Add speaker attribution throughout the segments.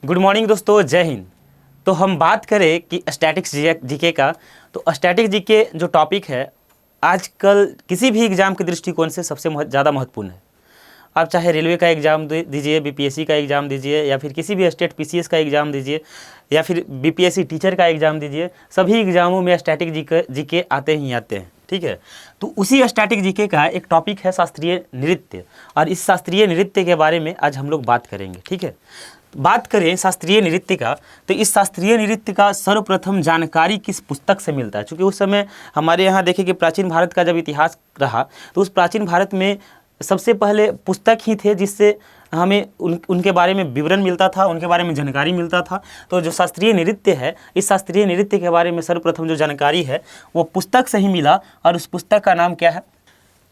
Speaker 1: Good morning दोस्तों, जय हिंद। तो हम बात करें कि स्टैटिक्स जीके का, तो स्टैटिक्स जीके जो टॉपिक है आजकल किसी भी एग्ज़ाम के दृष्टिकोण से सबसे ज़्यादा महत्वपूर्ण है। आप चाहे रेलवे का एग्ज़ाम दीजिए, बीपीएससी का एग्ज़ाम दीजिए, या फिर किसी भी स्टेट पीसीएस का एग्ज़ाम दीजिए, या फिर बीपीएससी टीचर का एग्ज़ाम दीजिए, सभी एग्ज़ामों में स्टैटिक जीके आते ही आते हैं। ठीक है, तो उसी स्टैटिक जीके का एक टॉपिक है शास्त्रीय नृत्य, और इस शास्त्रीय नृत्य के बारे में आज हम लोग बात करेंगे। ठीक है, बात करें शास्त्रीय नृत्य का, तो इस शास्त्रीय नृत्य का सर्वप्रथम जानकारी किस पुस्तक से मिलता है? क्योंकि उस समय हमारे यहाँ देखें कि प्राचीन भारत का जब इतिहास रहा तो उस प्राचीन भारत में सबसे पहले पुस्तक ही थे जिससे हमें उनके बारे में विवरण मिलता था, उनके बारे में जानकारी मिलता था। तो जो शास्त्रीय नृत्य है, इस शास्त्रीय नृत्य के बारे में सर्वप्रथम जो जानकारी है वो पुस्तक से ही मिला, और उस पुस्तक का नाम क्या है?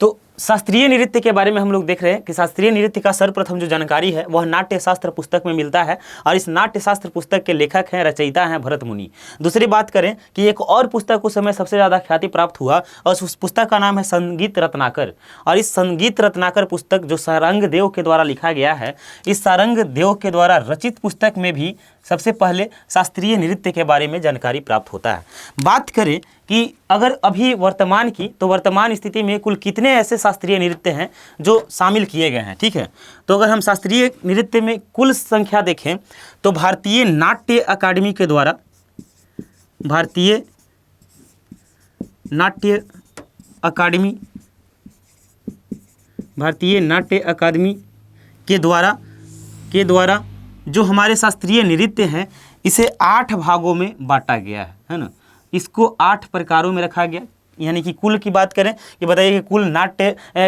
Speaker 1: तो शास्त्रीय नृत्य के बारे में हम लोग देख रहे हैं कि शास्त्रीय नृत्य का सर्वप्रथम जो जानकारी है वह नाट्य शास्त्र पुस्तक में मिलता है, और इस नाट्य शास्त्र पुस्तक के लेखक हैं, रचयिता हैं भरत मुनि। दूसरी बात करें कि एक और पुस्तक उस समय सबसे ज़्यादा ख्याति प्राप्त हुआ, और उस पुस्तक का नाम है संगीत रत्नाकर। और इस संगीत रत्नाकर पुस्तक जो सारंग देव के द्वारा लिखा गया है, इस सारंग देव के द्वारा रचित पुस्तक में भी सबसे पहले शास्त्रीय नृत्य के बारे में जानकारी प्राप्त होता है। बात करें कि अगर अभी वर्तमान की, तो वर्तमान स्थिति में कुल कितने ऐसे शास्त्रीय नृत्य हैं जो शामिल किए गए हैं। ठीक है, तो अगर हम शास्त्रीय नृत्य में कुल संख्या देखें तो भारतीय नाट्य अकादमी के द्वारा, भारतीय नाट्य अकादमी के द्वारा जो हमारे शास्त्रीय नृत्य हैं इसे 8 भागों में बांटा गया है ना। इसको 8 प्रकारों में रखा गया, यानी कि कुल की बात करें कि बताइए कि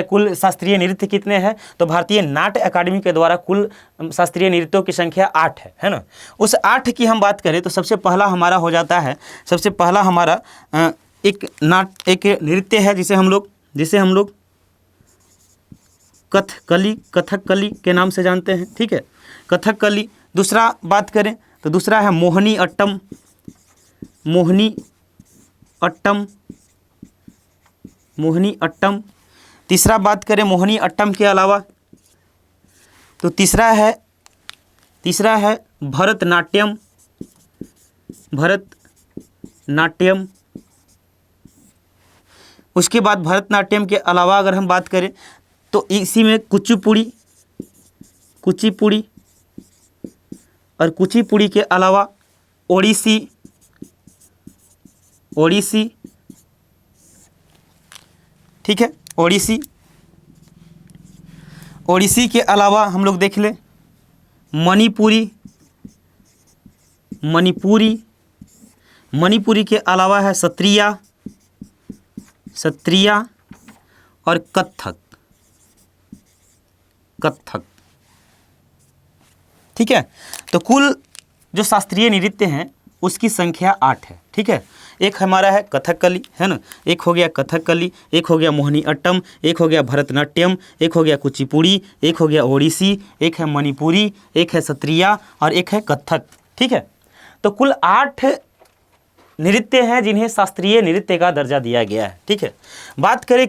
Speaker 1: कुल शास्त्रीय नृत्य कितने हैं, तो भारतीय नाट्य अकादमी के द्वारा कुल शास्त्रीय नृत्यों की संख्या 8 है ना। उस 8 की हम बात करें तो सबसे पहला हमारा हो जाता है, सबसे पहला हमारा एक नृत्य है जिसे हम लोग कथकली के नाम से जानते हैं। ठीक है, कथकली। दूसरा बात करें तो दूसरा है मोहिनी अट्टम। तीसरा बात करें मोहिनी अट्टम के अलावा तो तीसरा है भरतनाट्यम। उसके बाद भरतनाट्यम के अलावा अगर हम बात करें तो इसी में कुचिपुड़ी, और कुचिपुड़ी के अलावा ओडिसी। ठीक है, ओडिसी के अलावा हम लोग देख लें मणिपुरी के अलावा है सत्रिया और कथक। ठीक है, तो कुल जो शास्त्रीय नृत्य हैं उसकी संख्या 8 है। ठीक है, एक हमारा है कथकली, है ना, एक हो गया कथकली, एक हो गया मोहिनी अट्टम, एक हो गया भरतनाट्यम, एक हो गया कुचिपुड़ी, एक हो गया ओडिसी, एक है मणिपुरी, एक है सत्रिया और एक है कथक। ठीक है, तो कुल 8 नृत्य हैं जिन्हें शास्त्रीय नृत्य का दर्जा दिया गया है। ठीक है, बात करें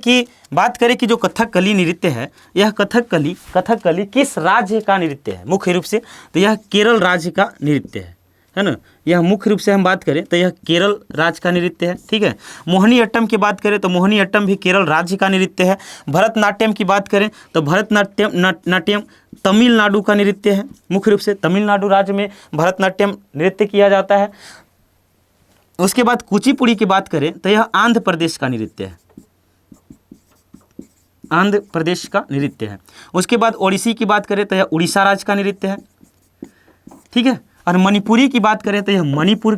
Speaker 1: कि जो कथकली नृत्य है, यह कथकली किस राज्य का नृत्य है? मुख्य रूप से तो यह केरल राज्य का नृत्य है ना। यह मुख्य रूप से हम बात करें तो यह केरल राज्य का नृत्य है। ठीक है, मोहिनी अट्टम की बात करें तो मोहिनी अट्टम भी केरल राज्य का नृत्य है। भरतनाट्यम की बात करें तो भरतनाट्यम तमिलनाडु का नृत्य है। मुख्य रूप से तमिलनाडु राज्य में भरतनाट्यम नृत्य किया जाता है। उसके बाद कुचिपुड़ी की बात करें तो यह आंध्र प्रदेश का नृत्य है। उसके बाद ओडिसी की बात करें तो यह उड़ीसा राज्य का नृत्य है। ठीक है, और मणिपुरी की बात करें तो यह मणिपुर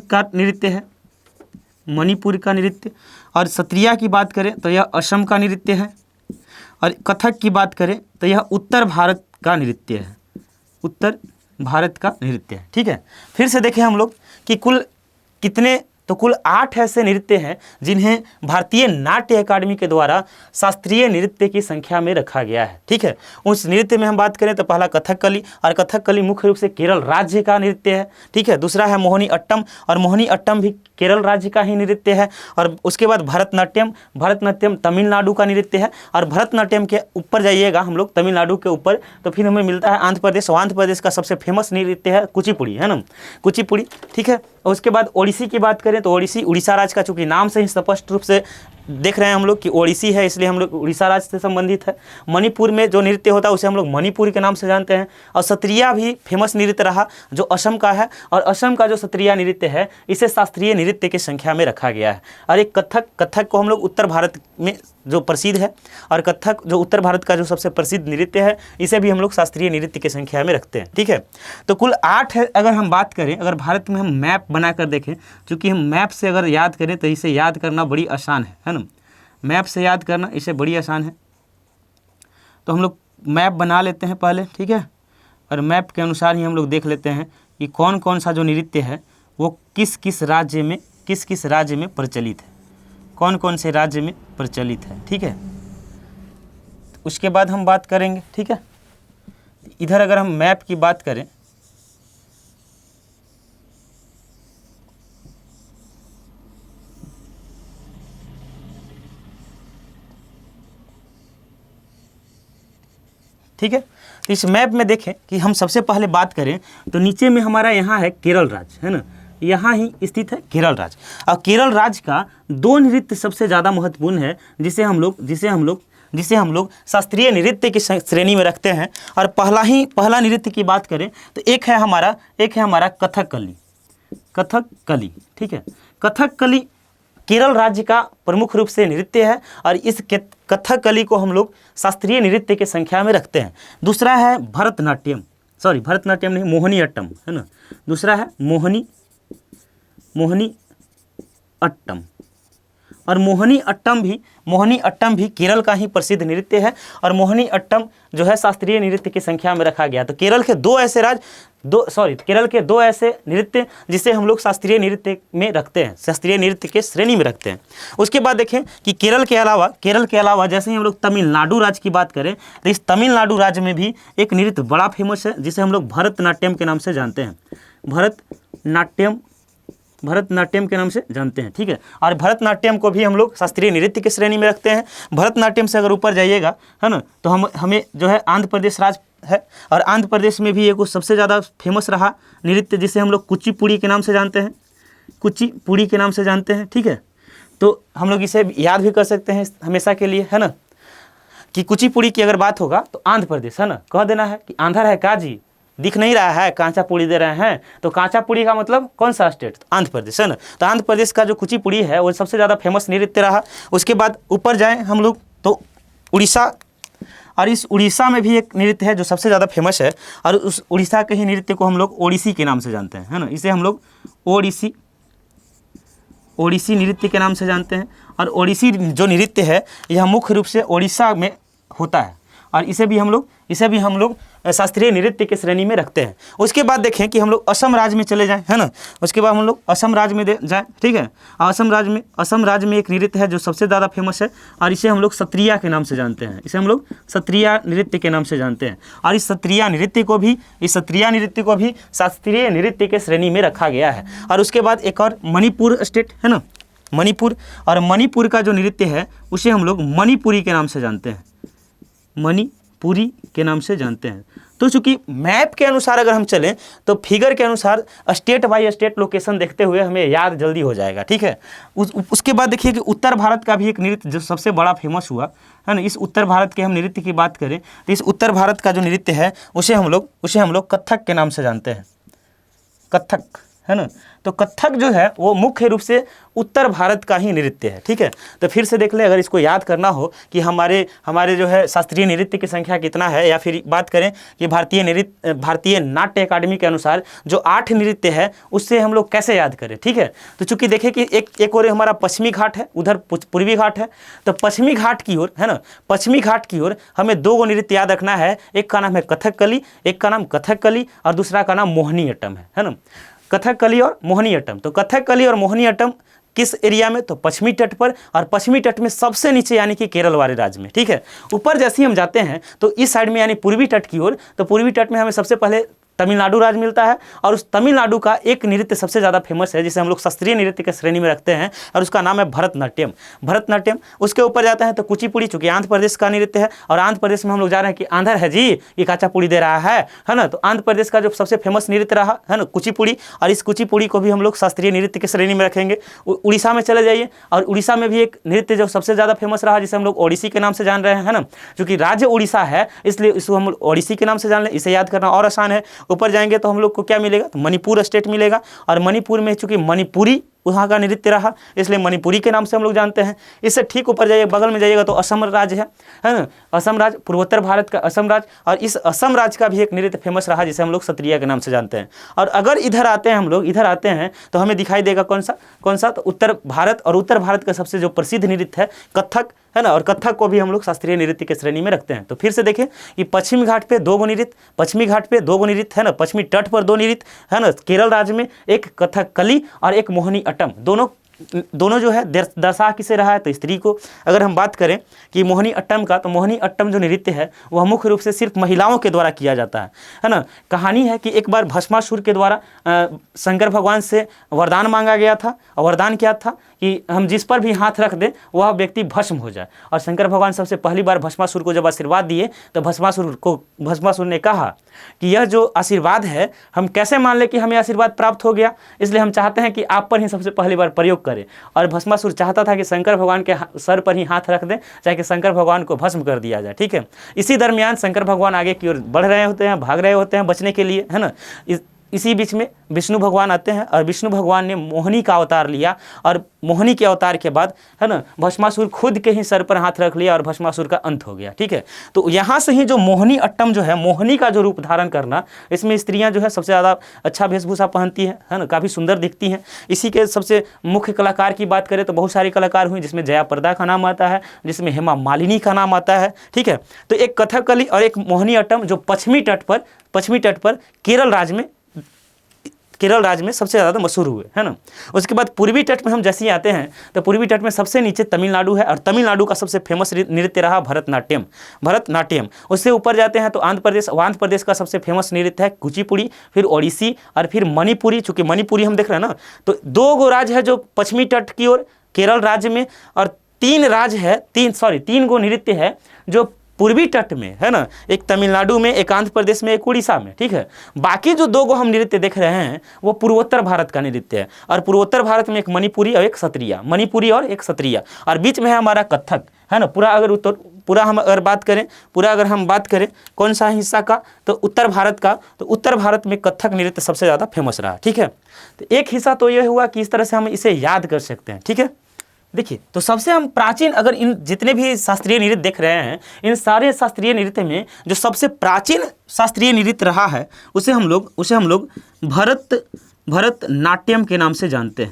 Speaker 1: का नृत्य, और सत्रिया की बात करें तो यह असम का नृत्य है, और कथक की बात करें तो यह उत्तर भारत का नृत्य है। ठीक है, फिर से देखें हम लोग कि कुल कितने तो कुल 8 ऐसे नृत्य हैं जिन्हें भारतीय नाट्य अकादमी के द्वारा शास्त्रीय नृत्य की संख्या में रखा गया है। ठीक है, उस नृत्य में हम बात करें तो पहला कथकली, और कथकली मुख्य रूप से केरल राज्य का नृत्य है। ठीक है, दूसरा है मोहिनी अट्टम, और मोहिनी अट्टम भी केरल राज्य का ही नृत्य है। और उसके बाद भरतनाट्यम, भरतनाट्यम तमिलनाडु का नृत्य है। और भरतनाट्यम के ऊपर जाइएगा हम लोग तमिलनाडु के ऊपर, तो फिर हमें मिलता है आंध्र प्रदेश। आंध्र प्रदेश का सबसे फेमस नृत्य है कुचिपुड़ी, है ना, कुचिपुड़ी। ठीक है, और उसके बाद ओडिसी की बात करें तो ओडिसी उड़ीसा राज्य का, चूंकि नाम से ही स्पष्ट रूप से देख रहे हैं हम लोग कि ओडिसी है, इसलिए हम लोग उड़ीसा राज्य से संबंधित है। मणिपुर में जो नृत्य होता है उसे हम लोग मणिपुरी के नाम से जानते हैं। और सत्रिया भी फेमस नृत्य रहा जो असम का है, और असम का जो सत्रिया नृत्य है इसे शास्त्रीय नृत्य की संख्या में रखा गया है। और एक कथक को हम लोग उत्तर भारत में जो प्रसिद्ध है, और कथक जो उत्तर भारत का जो सबसे प्रसिद्ध नृत्य है, इसे भी हम लोग शास्त्रीय नृत्य की संख्या में रखते हैं। ठीक है, तो कुल 8 है। अगर हम बात करें, अगर भारत में हम मैप बनाकर देखें, क्योंकि हम मैप से अगर याद करें तो इसे याद करना बड़ी आसान है ना, मैप से याद करना इसे बड़ी आसान है। तो हम लोग मैप बना लेते हैं पहले। ठीक है, और मैप के अनुसार ही हम लोग देख लेते हैं कि कौन कौन सा जो नृत्य है वो किस किस राज्य में प्रचलित है, कौन कौन से राज्य में प्रचलित है। ठीक है, उसके बाद हम बात करेंगे। ठीक है, इधर अगर हम मैप की बात करें, ठीक है, तो इस मैप में देखें कि हम सबसे पहले बात करें तो नीचे में हमारा यहाँ है केरल राज्य, है ना, यहाँ ही स्थित है केरल राज्य। और केरल राज्य का 2 नृत्य सबसे ज़्यादा महत्वपूर्ण है जिसे हम लोग शास्त्रीय नृत्य की श्रेणी में रखते हैं। और पहला नृत्य की बात करें तो एक है हमारा कथकली। ठीक है, कथकली केरल राज्य का प्रमुख रूप से नृत्य है, और इस कथकली को हम लोग शास्त्रीय नृत्य की संख्या में रखते हैं। दूसरा है भरतनाट्यम नहीं, मोहिनी अट्टम, है ना, दूसरा है मोहिनी अट्टम। और मोहिनी अट्टम भी केरल का ही प्रसिद्ध नृत्य है, और मोहिनी अट्टम जो है शास्त्रीय नृत्य की संख्या में रखा गया। तो केरल के दो ऐसे नृत्य जिसे हम लोग शास्त्रीय नृत्य में रखते हैं, शास्त्रीय नृत्य के श्रेणी में रखते हैं। उसके बाद देखें कि केरल के अलावा जैसे ही हम लोग तमिलनाडु राज्य की बात करें तो इस तमिलनाडु राज्य में भी एक नृत्य बड़ा फेमस है जिसे हम लोग भरतनाट्यम के नाम से जानते हैं, भरतनाट्यम के नाम से जानते हैं। ठीक है, और भरतनाट्यम को भी हम लोग शास्त्रीय नृत्य की श्रेणी में रखते हैं। भरतनाट्यम से अगर ऊपर जाइएगा, है ना, तो हमें जो है आंध्र प्रदेश राज्य है, और आंध्र प्रदेश में भी एक सबसे ज़्यादा फेमस रहा नृत्य जिसे हम लोग कुचिपुड़ी के नाम से जानते हैं। ठीक है, तो हम लोग इसे याद भी कर सकते हैं हमेशा के लिए, है ना, कि कुचिपुड़ी की अगर बात होगा तो आंध्र प्रदेश, है ना, कह देना है कि आंध्र है का जी, दिख नहीं रहा है, कांचा पूड़ी दे रहे हैं, तो कांचा पूड़ी का मतलब कौन सा स्टेट? आंध्र प्रदेश, है ना। तो आंध्र प्रदेश का जो कुचिपुड़ी है वो सबसे ज़्यादा फेमस नृत्य रहा। उसके बाद ऊपर जाएं हम लोग तो उड़ीसा, और इस उड़ीसा में भी एक नृत्य है जो सबसे ज़्यादा फेमस है, और उस उड़ीसा के ही नृत्य को हम लोग ओडिसी के नाम से जानते हैं, है ना, इसे हम लोग ओडिसी नृत्य के नाम से जानते हैं। और ओडिसी जो नृत्य है यह मुख्य रूप से ओडिशा में होता है, और इसे भी हम लोग शास्त्रीय नृत्य के श्रेणी में रखते हैं। उसके बाद देखें कि हम लोग असम राज्य में चले जाएं, है ना, उसके बाद हम लोग असम राज्य में जाएं। ठीक है, असम राज्य में एक नृत्य है जो सबसे ज़्यादा फेमस है, और इसे हम लोग सत्रिया के नाम से जानते हैं, सत्रिया नृत्य के नाम से जानते हैं। और इस सत्रिया नृत्य को भी शास्त्रीय नृत्य के श्रेणी में रखा गया है। और उसके बाद एक और मणिपुर स्टेट, है ना, मणिपुर, और मणिपुर का जो नृत्य है उसे हम लोग मणिपुरी के नाम से जानते हैं, मणिपुरी के नाम से जानते हैं। तो चूंकि मैप के अनुसार अगर हम चलें तो फिगर के अनुसार स्टेट बाय स्टेट लोकेशन देखते हुए हमें याद जल्दी हो जाएगा। ठीक है, उसके बाद देखिए कि उत्तर भारत का भी एक नृत्य जो सबसे बड़ा फेमस हुआ, है ना, इस उत्तर भारत के हम नृत्य की बात करें तो इस उत्तर भारत का जो नृत्य है उसे हम लोग कथक के नाम से जानते हैं, कथक, है ना। तो कथक जो है वो मुख्य रूप से उत्तर भारत का ही नृत्य है। ठीक है, तो फिर से देख लें, अगर इसको याद करना हो कि हमारे जो है शास्त्रीय नृत्य की संख्या कितना है, या फिर बात करें कि भारतीय नाट्य अकादमी के अनुसार जो 8 नृत्य है उससे हम लोग कैसे याद करें। ठीक है, तो चूंकि देखिए कि एक और हमारा पश्चिमी घाट है, उधर पूर्वी घाट है, तो पश्चिमी घाट की ओर, है ना, पश्चिमी घाट की ओर हमें 2 नृत्य याद रखना है, एक का नाम है कथकली, और दूसरा का नाम मोहिनी अट्टम है ना। कथकली और मोहिनीअट्टम। तो कथकली और मोहिनीअट्टम किस एरिया में? तो पश्चिमी तट पर, और पश्चिमी तट में सबसे नीचे यानी कि केरल वाले राज्य में, ठीक है। ऊपर जैसे ही हम जाते हैं तो इस साइड में यानी पूर्वी तट की ओर, तो पूर्वी तट में हमें सबसे पहले तमिलनाडु राज्य मिलता है, और उस तमिलनाडु का एक नृत्य सबसे ज़्यादा फेमस है जिसे हम लोग शास्त्रीय नृत्य के श्रेणी में रखते हैं, और उसका नाम है भरतनाट्यम। भरतनाट्यम। उसके ऊपर जाते हैं तो कुचिपुड़ी, चूंकि आंध्र प्रदेश का नृत्य है, और आंध्र प्रदेश में हम लोग जा रहे हैं कि आंध्र है जी, ये काचापुड़ी दे रहा है ना। तो आंध्र प्रदेश का जो सबसे फेमस नृत्य रहा है ना कुचिपुड़ी, और इस कुचिपुड़ी को भी हम लोग शास्त्रीय नृत्य की श्रेणी में रखेंगे। उड़ीसा में चले जाइए, और उड़ीसा में भी एक नृत्य जो सबसे ज़्यादा फेमस रहा जिसे हम लोग ओडिसी के नाम से जान रहे हैं, है ना। क्योंकि राज्य उड़ीसा है इसलिए इसको हम ओडिसी के नाम से जान लें, इसे याद करना और आसान है। ऊपर जाएंगे तो हम लोग को क्या मिलेगा? तो मणिपुर स्टेट मिलेगा, और मणिपुर में चूंकि मणिपुरी वहाँ का नृत्य रहा इसलिए मणिपुरी के नाम से हम लोग जानते हैं। इससे ठीक ऊपर जाइए, बगल में जाइएगा तो असम राज्य है ना। असम राज्य, पूर्वोत्तर भारत का असम राज्य, और इस असम राज्य का भी एक नृत्य फेमस रहा जिसे हम लोग सत्रिया के नाम से जानते हैं। और अगर इधर आते हैं हम लोग, इधर आते हैं तो हमें दिखाई देगा कौन सा? तो उत्तर भारत, और उत्तर भारत का सबसे जो प्रसिद्ध नृत्य है कथक, है ना। और कथक को भी हम लोग शास्त्रीय नृत्य के श्रेणी में रखते हैं। तो फिर से देखें कि पश्चिमी घाट पे 2 गो नृत्य, पश्चिमी घाट पे 2 गो नृत्य, है ना। पश्चिमी तट पर 2 नृत्य, है ना। केरल राज्य में एक कथकली और एक मोहिनीअट्टम, दोनों जो है दर्शा किसे रहा है? तो स्त्री को। अगर हम बात करें कि मोहिनीअट्टम का, तो मोहिनीअट्टम जो नृत्य है वह मुख्य रूप से सिर्फ महिलाओं के द्वारा किया जाता है ना। कहानी है कि एक बार भस्मासुर के द्वारा शंकर भगवान से वरदान मांगा गया था, और वरदान क्या था कि हम जिस पर भी हाथ रख दें वह व्यक्ति भस्म हो जाए। और शंकर भगवान सबसे पहली बार भस्मासुर को जब आशीर्वाद दिए तो भस्मासुर ने कहा कि यह जो आशीर्वाद है हम कैसे मान लें कि हमें आशीर्वाद प्राप्त हो गया, इसलिए हम चाहते हैं कि आप पर ही सबसे पहली बार प्रयोग करें। और भस्मासुर चाहता था कि शंकर भगवान के सर पर ही हाथ रख दें, चाहे कि शंकर भगवान को भस्म कर दिया जाए, ठीक है। इसी दरमियान शंकर भगवान आगे की ओर बढ़ रहे होते हैं, भाग रहे होते हैं बचने के लिए, है ना। इसी बीच में विष्णु भगवान आते हैं, और विष्णु भगवान ने मोहिनी का अवतार लिया, और मोहिनी के अवतार के बाद, है ना, भस्मासुर खुद के ही सर पर हाथ रख लिया और भस्मासुर का अंत हो गया, ठीक है। तो यहाँ से ही जो मोहिनीअट्टम जो है, मोहिनी का जो रूप धारण करना, इसमें स्त्रियाँ जो है सबसे ज़्यादा अच्छा वेशभूषा पहनती है ना, काफ़ी सुंदर दिखती हैं। इसी के सबसे मुख्य कलाकार की बात करें तो बहुत सारे कलाकार हुए, जिसमें जया प्रदा का नाम आता है, जिसमें हेमा मालिनी का नाम आता है, ठीक है। तो एक कथकली और एक मोहिनीअट्टम जो पश्चिमी तट पर केरल राज्य में सबसे ज़्यादा मशहूर हुए, है ना। उसके बाद पूर्वी तट में हम जैसे ही आते हैं तो पूर्वी तट में सबसे नीचे तमिलनाडु है, और तमिलनाडु का सबसे फेमस नृत्य रहा भरतनाट्यम। उससे ऊपर जाते हैं तो आंध्र प्रदेश का सबसे फेमस नृत्य है कुचिपुड़ी, फिर ओडिसी, और फिर मणिपुरी। चूँकि मणिपुरी हम देख रहे हैं ना, तो 2 गो राज्य है जो पश्चिमी तट की ओर केरल राज्य में, और 3 गो नृत्य है जो पूर्वी तट में, है ना। एक तमिलनाडु में, एक आंध्र प्रदेश में, एक उड़ीसा में, ठीक है। बाकी जो 2 गो हम नृत्य देख रहे हैं वो पूर्वोत्तर भारत का नृत्य है, और पूर्वोत्तर भारत में एक मणिपुरी और एक सत्रिया, और बीच में है हमारा कथक, है ना। पूरा अगर हम बात करें कौन सा हिस्सा का, तो उत्तर भारत का, तो उत्तर भारत में कथक नृत्य सबसे ज़्यादा फेमस रहा, ठीक है। तो एक हिस्सा तो ये हुआ कि इस तरह से हम इसे याद कर सकते हैं, ठीक है। देखिए, तो सबसे हम प्राचीन, अगर इन जितने भी शास्त्रीय नृत्य देख रहे हैं, इन सारे शास्त्रीय नृत्य में जो सबसे प्राचीन शास्त्रीय नृत्य रहा है उसे हम लोग भरतनाट्यम के नाम से जानते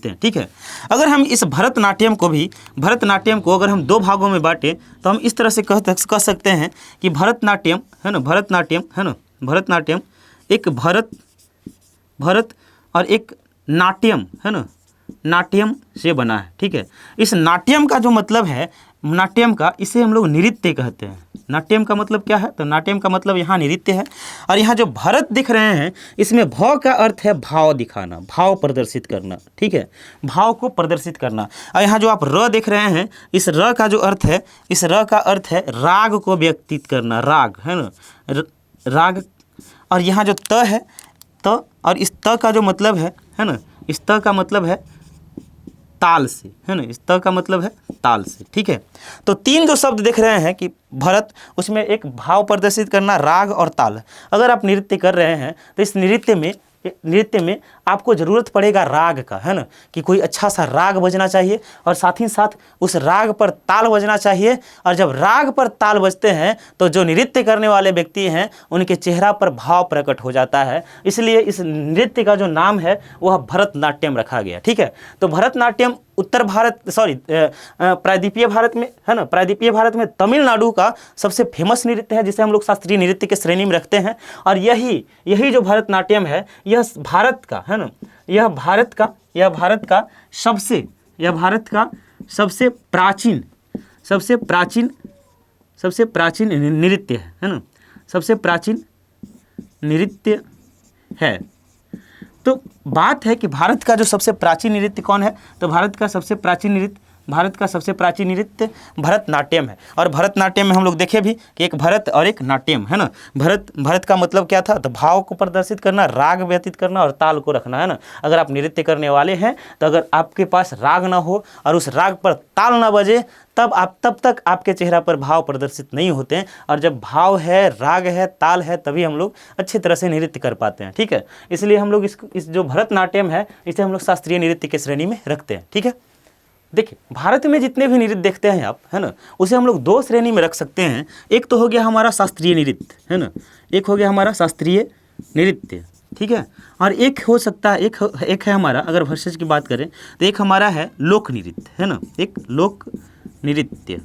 Speaker 1: हैं, ठीक है। अगर हम इस भरतनाट्यम को अगर हम 2 भागों में बांटें तो हम इस तरह से कह सकते हैं कि भरतनाट्यम एक भरत और एक नाट्यम, है ना, नाट्यम से बना है, ठीक है। इस नाट्यम का जो मतलब है, इसे हम लोग नृत्य कहते हैं। नाट्यम का मतलब क्या है? तो नाट्यम का मतलब यहाँ नृत्य है। और यहाँ जो भरत दिख रहे हैं, इसमें भाव का अर्थ है भाव दिखाना, भाव प्रदर्शित करना, ठीक है, भाव को प्रदर्शित करना। और यहाँ जो आप र देख रहे हैं, इस र का जो अर्थ है, इस र का अर्थ है राग को व्यक्तित करना, राग, है ना, राग। और यहाँ जो त है, और इस त का जो मतलब है ना, इस त का मतलब है ताल से, है ना, इस त का मतलब है ताल से, ठीक है। तो 3 जो शब्द देख रहे हैं कि भरत, उसमें एक भाव प्रदर्शित करना, राग और ताल। अगर आप नृत्य कर रहे हैं तो इस नृत्य में आपको ज़रूरत पड़ेगा राग का, है ना, कि कोई अच्छा सा राग बजना चाहिए, और साथ ही साथ उस राग पर ताल बजना चाहिए। और जब राग पर ताल बजते हैं तो जो नृत्य करने वाले व्यक्ति हैं उनके चेहरा पर भाव प्रकट हो जाता है, इसलिए इस नृत्य का जो नाम है वह भरतनाट्यम रखा गया, ठीक है। तो भरतनाट्यम उत्तर भारत सॉरी प्रायद्वीपीय भारत में, है ना, प्रायद्वीपीय भारत में तमिलनाडु का सबसे फेमस नृत्य है जिसे हम लोग शास्त्रीय नृत्य के श्रेणी में रखते हैं। और यही जो भरतनाट्यम है यह भारत का, है ना, यह भारत का सबसे प्राचीन नृत्य है ना, सबसे प्राचीन नृत्य है। तो बात है कि भारत का जो सबसे प्राचीन नृत्य कौन है, तो भारत का सबसे प्राचीन नृत्य भरतनाट्यम है। और भरतनाट्यम में हम लोग देखे भी कि एक भरत और एक नाट्यम, है ना। भरत का मतलब क्या था, तो भाव को प्रदर्शित करना, राग व्यतीत करना और ताल को रखना, है ना। अगर आप नृत्य करने वाले हैं तो अगर आपके पास राग ना हो और उस राग पर ताल ना बजे तब तक आपके चेहरा पर भाव प्रदर्शित नहीं होते हैं। और जब भाव है, राग है, ताल है, तभी हम लोग अच्छी तरह से नृत्य कर पाते हैं, ठीक है। इसलिए हम लोग इस जो भरतनाट्यम है इसे हम लोग शास्त्रीय नृत्य की श्रेणी में रखते हैं, ठीक है। देखिए भारत में जितने भी नृत्य देखते हैं आप, है ना, उसे हम लोग दो श्रेणी में रख सकते हैं। एक तो हो गया हमारा शास्त्रीय नृत्य, है ना, एक हो गया हमारा शास्त्रीय नृत्य, ठीक है। और एक हो सकता है एक है हमारा, अगर भरसज की बात करें तो एक हमारा है लोक नृत्य, है ना, एक लोक नृत्य,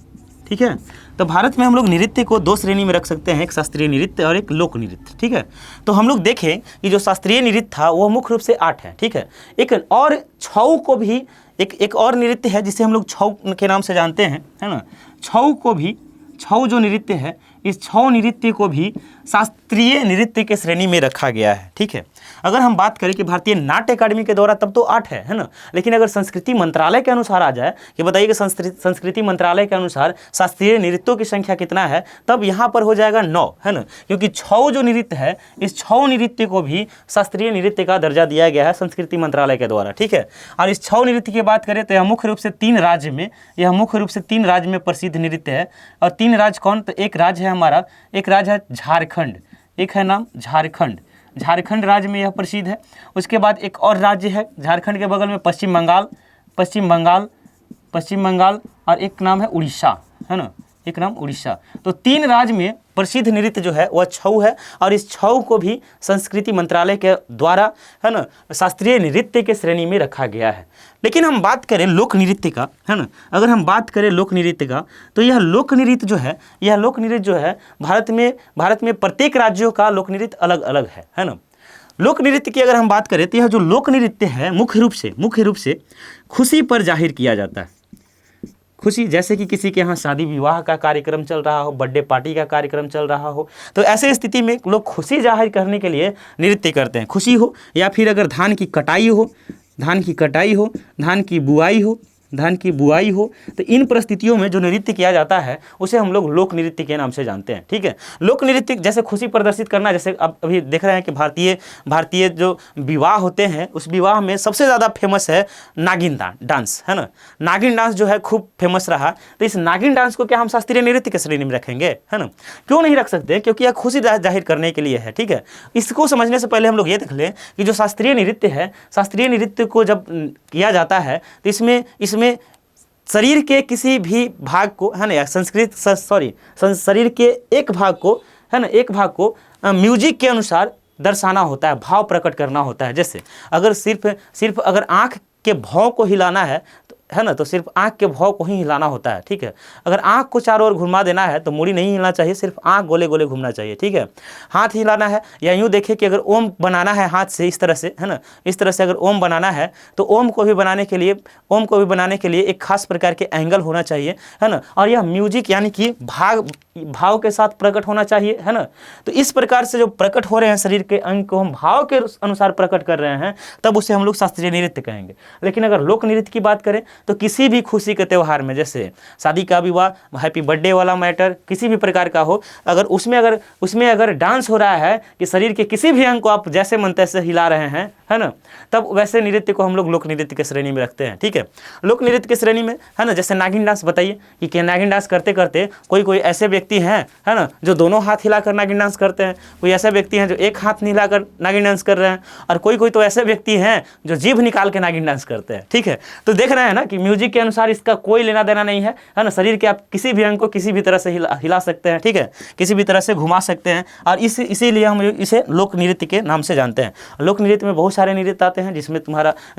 Speaker 1: ठीक है। तो भारत में हम लोग नृत्य को दो श्रेणी में रख सकते हैं, एक शास्त्रीय नृत्य और एक लोक नृत्य, ठीक है। तो हम लोग देखें कि जो शास्त्रीय नृत्य था वो मुख्य रूप से 8 है, ठीक है। एक और छऊ को भी एक और नृत्य है जिसे हम लोग छऊ के नाम से जानते हैं, है ना। छऊ जो नृत्य है, इस छऊ नृत्य को भी शास्त्रीय नृत्य के श्रेणी में रखा गया है, ठीक है। अगर हम बात करें कि भारतीय नाट्य अकादमी के द्वारा तब तो 8 है ना, लेकिन अगर संस्कृति मंत्रालय के अनुसार आ जाए कि बताइए कि संस्कृति मंत्रालय के अनुसार शास्त्रीय नृत्यों की संख्या कितना है, तब यहाँ पर हो जाएगा 9, है ना। क्योंकि छऊ जो नृत्य है, इस छऊ नृत्य को भी शास्त्रीय नृत्य का दर्जा दिया गया है संस्कृति मंत्रालय के द्वारा, ठीक है। और इस छऊ नृत्य की बात करें तो यह मुख्य रूप से 3 राज्य में प्रसिद्ध नृत्य है। और 3 राज्य कौन, तो एक राज्य है हमारा, एक राज्य है झारखंड, एक है नाम झारखंड राज्य में यह प्रसिद्ध है। उसके बाद एक और राज्य है झारखंड के बगल में पश्चिम बंगाल और एक नाम है उड़ीसा, है ना, एक नाम उड़ीसा। तो 3 राज्य में प्रसिद्ध नृत्य जो है वह छऊ है। और इस छऊ को भी संस्कृति मंत्रालय के द्वारा, है ना, शास्त्रीय नृत्य के श्रेणी में रखा गया है। लेकिन हम बात करें लोक नृत्य का, है ना, अगर हम बात करें लोक नृत्य का, तो यह लोक नृत्य जो है भारत में प्रत्येक राज्यों का लोक नृत्य अलग अलग है ना। लोक नृत्य की अगर हम बात करें तो यह जो लोक नृत्य है मुख्य रूप से खुशी पर जाहिर किया जाता है। खुशी, जैसे कि किसी के यहाँ शादी विवाह का कार्यक्रम चल रहा हो, बर्थडे पार्टी का कार्यक्रम चल रहा हो, तो ऐसे स्थिति में लोग खुशी जाहिर करने के लिए नृत्य करते हैं। खुशी हो या फिर अगर धान की कटाई हो, धान की बुआई हो, तो इन परिस्थितियों में जो नृत्य किया जाता है उसे हम लोग लोक नृत्य के नाम से जानते हैं, ठीक है। लोक नृत्य जैसे खुशी प्रदर्शित करना, जैसे अब अभी देख रहे हैं कि भारतीय जो विवाह होते हैं उस विवाह में सबसे ज़्यादा फेमस है नागिन डांस, है ना। नागिन डांस जो है खूब फेमस रहा। तो इस नागिन डांस को क्या हम शास्त्रीय नृत्य के श्रेणी में रखेंगे, है ना? क्यों नहीं रख सकते? क्योंकि यह खुशी जाहिर करने के लिए है, ठीक है। इसको समझने से पहले हम लोग ये देख लें कि जो शास्त्रीय नृत्य है, शास्त्रीय नृत्य को जब किया जाता है तो इसमें शरीर के किसी भी भाग को, है ना, शरीर के एक भाग को, है ना, एक भाग को म्यूजिक के अनुसार दर्शाना होता है, भाव प्रकट करना होता है। जैसे अगर सिर्फ अगर आँख के भाव को हिलाना है, है ना, तो सिर्फ आँख के भाव को ही हिलाना होता है, ठीक है। अगर आँख को चारों ओर घुमा देना है तो मूड़ी नहीं हिलना चाहिए, सिर्फ आँख गोले गोले घूमना चाहिए, ठीक है। हाथ हिलाना है या यूँ देखें कि अगर ओम बनाना है हाथ से इस तरह से, है ना, इस तरह से अगर ओम बनाना है तो ओम को भी बनाने के लिए एक खास प्रकार के एंगल होना चाहिए, है ना। और यह म्यूजिक यानी कि भाव के साथ प्रकट होना चाहिए, है ना। तो इस प्रकार से जो प्रकट हो रहे हैं शरीर के अंग को हम भाव के अनुसार प्रकट कर रहे हैं, तब उसे हम लोग शास्त्रीय नृत्य कहेंगे। लेकिन अगर लोक नृत्य की बात करें तो किसी भी खुशी के त्यौहार में, जैसे शादी का विवाह, हैप्पी बर्थडे वाला मैटर, किसी भी प्रकार का हो, अगर उसमें अगर डांस हो रहा है कि शरीर के किसी भी अंग को आप जैसे मन तैसे हिला रहे हैं, है ना, तब वैसे नृत्य को हम लोग लोक नृत्य के श्रेणी में रखते हैं, ठीक है। लोक नृत्य के श्रेणी में, है ना, जैसे नागिन डांस बताइए कि नागिन डांस करते करते कोई ऐसे व्यक्ति हैं, है ना, जो दोनों हाथ हिलाकर नागिन डांस करते हैं, कोई ऐसे व्यक्ति हैं जो एक हाथ हिलाकर नागिन डांस कर रहे हैं, और कोई तो ऐसे व्यक्ति हैं जो जीभ निकाल के नागिन डांस करते हैं, ठीक है। तो देख रहे हैं ना कि म्यूजिक के अनुसार इसका कोई लेना देना नहीं है ना। शरीर के आप किसी भी अंग को किसी भी तरह से हिला सकते हैं, ठीक है, किसी भी तरह से घुमा सकते हैं, और इसीलिए हम इसे लोक नृत्य के नाम से जानते हैं। लोक नृत्य में बहुत सारे नृत्य आते हैं,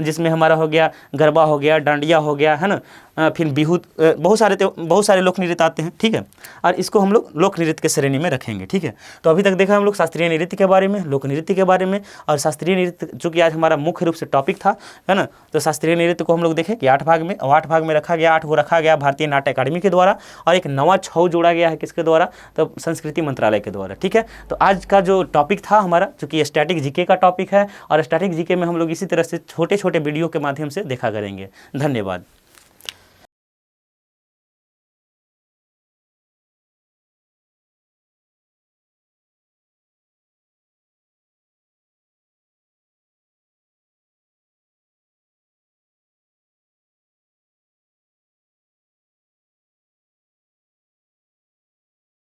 Speaker 1: जिसमें हमारा हो गया गरबा, हो गया डांडिया, हो गया, है ना, फिर बिहू, बहुत सारे लोक नृत्य आते हैं, ठीक है, और इसको हम लोग लोक नृत्य के श्रेणी में रखेंगे, ठीक है। तो अभी तक देखा हम लोग शास्त्रीय नृत्य के बारे में, लोक नृत्य के बारे में, और शास्त्रीय नृत्य जो कि आज हमारा मुख्य रूप से टॉपिक था, है ना। तो शास्त्रीय नृत्य को हम लोग देखें कि 8 भाग में रखा गया, 8 को रखा गया भारतीय नाट्य अकादमी के द्वारा, और एक नवा 6 जोड़ा गया है किसके द्वारा, तो संस्कृति मंत्रालय के द्वारा, ठीक है। तो आज का जो टॉपिक था हमारा, जो कि स्टैटिक जीके का टॉपिक है, और स्टैटिक जीके में हम लोग इसी तरह से छोटे छोटे वीडियो के माध्यम से देखा करेंगे। धन्यवाद।